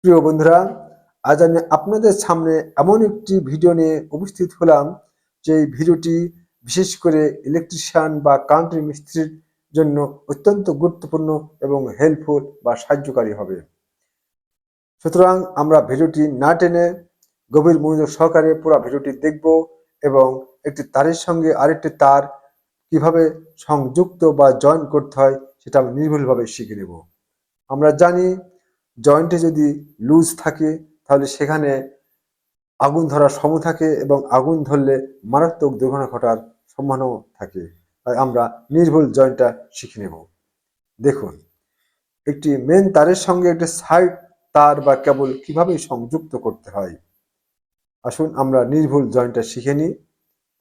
প্রিয় বন্ধুরা, আজ আমি আপনাদের সামনে এমন একটি ভিডিও নিয়ে উপস্থিত হলাম যে এই ভিডিওটি বিশেষ করে ইলেকট্রিশিয়ান বা কারেন্ট মিস্ত্রির জন্য অত্যন্ত গুরুত্বপূর্ণ এবং হেল্পফুল বা সাহায্যকারী হবে। সুতরাং আমরা ভিডিওটি না টেনে গভীর মনোযোগ সহকারে পুরো ভিডিওটি দেখব এবং একটি তারের সঙ্গে আরেকটি তার কিভাবে সংযুক্ত বা জয়েন করতে হয় সেটা আমি নির্ভুলভাবে শিখে নেব। আমরা জানি জয়েন্টে যদি লুজ থাকে তাহলে সেখানে আগুন ধরার সম্ভাবনা থাকে এবং আগুন ধরলে মারাত্মক দুর্ঘটনা ঘটার সম্ভাবনাও থাকে। তাই আমরা নির্ভুল জয়েন্টটা শিখে নেব। দেখুন, একটি মেন তারের সঙ্গে একটি সাইড তার বা কেবল কিভাবে সংযুক্ত করতে হয়। আসুন আমরা নির্ভুল জয়েন্টটা শিখে নিই,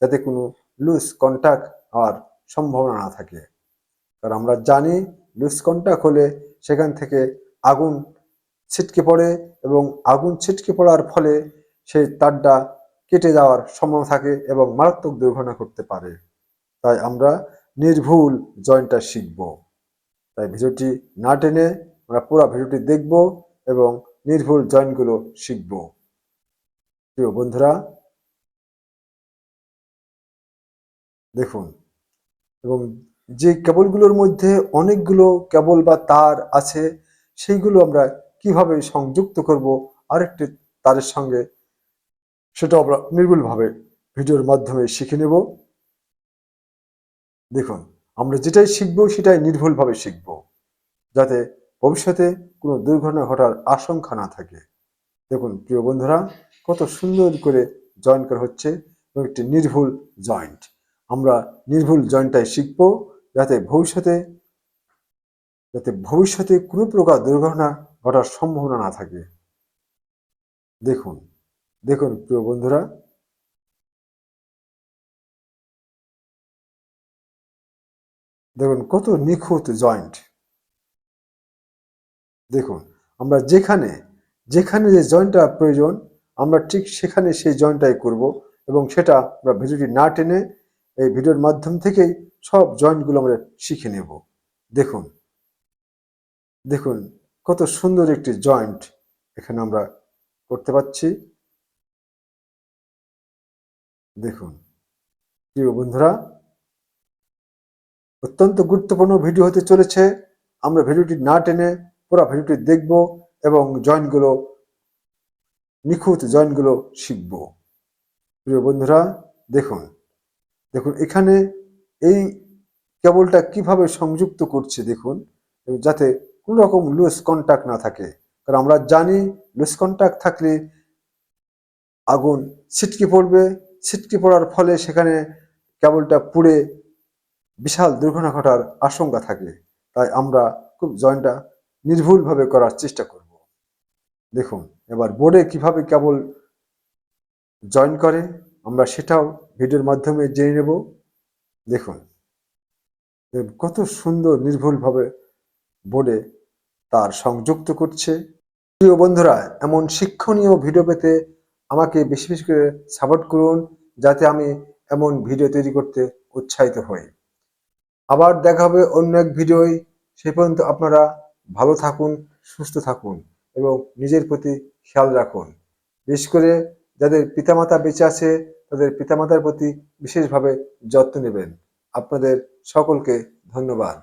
যাতে কোনো লুজ কন্টাক্ট হওয়ার সম্ভাবনা না থাকে। কারণ আমরা জানি লুজ কন্টাক্ট হলে সেখান থেকে আগুন ছিটকে পড়ে এবং আগুন ছিটকে পড়ার ফলে সেই তারটা কেটে যাওয়ার সম্ভাবনা থাকে এবং মারাত্মক দুর্ঘটনা ঘটতে পারে। তাই আমরা নির্ভুল জয়েন্টটা শিখব। তাই ভিডিওটি না টেনে আমরা পুরো ভিডিওটি দেখব এবং নির্ভুল জয়েন্টগুলো শিখব। প্রিয় বন্ধুরা, দেখুন, এবং যে কেবলগুলোর মধ্যে অনেকগুলো কেবল বা তার আছে সেইগুলো আমরা কিভাবে সংযুক্ত করব আরেকটি তারের সঙ্গে, সেটা আমরা নির্ভুলভাবে ভিডিওর মাধ্যমে শিখে নেব। দেখুন, আমরা যেটাই শিখব সেটাই নির্ভুলভাবে শিখব, যাতে ভবিষ্যতে কোনো দুর্ঘটনা ঘটার আশঙ্কা না থাকে। দেখুন প্রিয় বন্ধুরা, কত সুন্দর করে জয়েন করা হচ্ছে এবং একটি নির্ভুল জয়েন্ট। আমরা নির্ভুল জয়েন্টটাই শিখব, যাতে ভবিষ্যতে কোনো প্রকার দুর্ঘটনা ঘটার সম্ভাবনা না থাকে। দেখুন দেখুন প্রিয় বন্ধুরা, দেখুন কত নিখুঁত জয়েন্ট। দেখুন, আমরা যেখানে যেখানে যে জয়েন্টটা প্রয়োজন আমরা ঠিক সেখানে সেই জয়েন্টটাই করব এবং সেটা আমরা ভিডিওটি না টেনে এই ভিডিওর মাধ্যম থেকেই সব জয়েন্টগুলো আমরা শিখে নেব। দেখুন দেখুন কত সুন্দর একটি জয়েন্ট এখানে আমরা করতে পারছি। দেখুন প্রিয় বন্ধুরা, অত্যন্ত গুরুত্বপূর্ণ ভিডিও হতে চলেছে। আমরা ভিডিওটি না টেনে পুরো ভিডিওটি দেখব এবং জয়েন্টগুলো, নিখুঁত জয়েন্টগুলো শিখব। প্রিয় বন্ধুরা, দেখুন দেখুন এখানে এই কেবলটা কিভাবে সংযুক্ত করছে দেখুন, যাতে কোনো রকম লুজ কন্টাক্ট না থাকে। কারণ আমরা জানি লুজ কন্টাক্ট থাকলে আগুন ছিটকে পড়বে, ছিটকে পড়ার ফলে সেখানে কেবলটা পুড়ে বিশাল দুর্ঘটনা ঘটার আশঙ্কা থাকে। তাই আমরা খুব জয়েন্টটা নির্ভুলভাবে করার চেষ্টা করব। দেখুন এবার বোর্ডে কিভাবে কেবল জয়েন করে আমরা সেটাও ভিডিওর মাধ্যমে জেনে নেব। দেখুন কত সুন্দর নির্ভুলভাবে বোর্ডে তার সংযুক্ত করছে। প্রিয় বন্ধুরা, এমন শিক্ষণীয় ভিডিও পেতে আমাকে বেশি বেশি করে সাপোর্ট করুন, যাতে আমি এমন ভিডিও তৈরি করতে উৎসাহিত হই। আবার দেখা হবে অন্য এক ভিডিওয়। সে পর্যন্ত আপনারা ভালো থাকুন, সুস্থ থাকুন এবং নিজের প্রতি খেয়াল রাখুন। বিশেষ করে যাদের পিতামাতা বেঁচে আছে তাদের পিতামাতার প্রতি বিশেষভাবে যত্ন নেবেন। আপনাদের সকলকে ধন্যবাদ।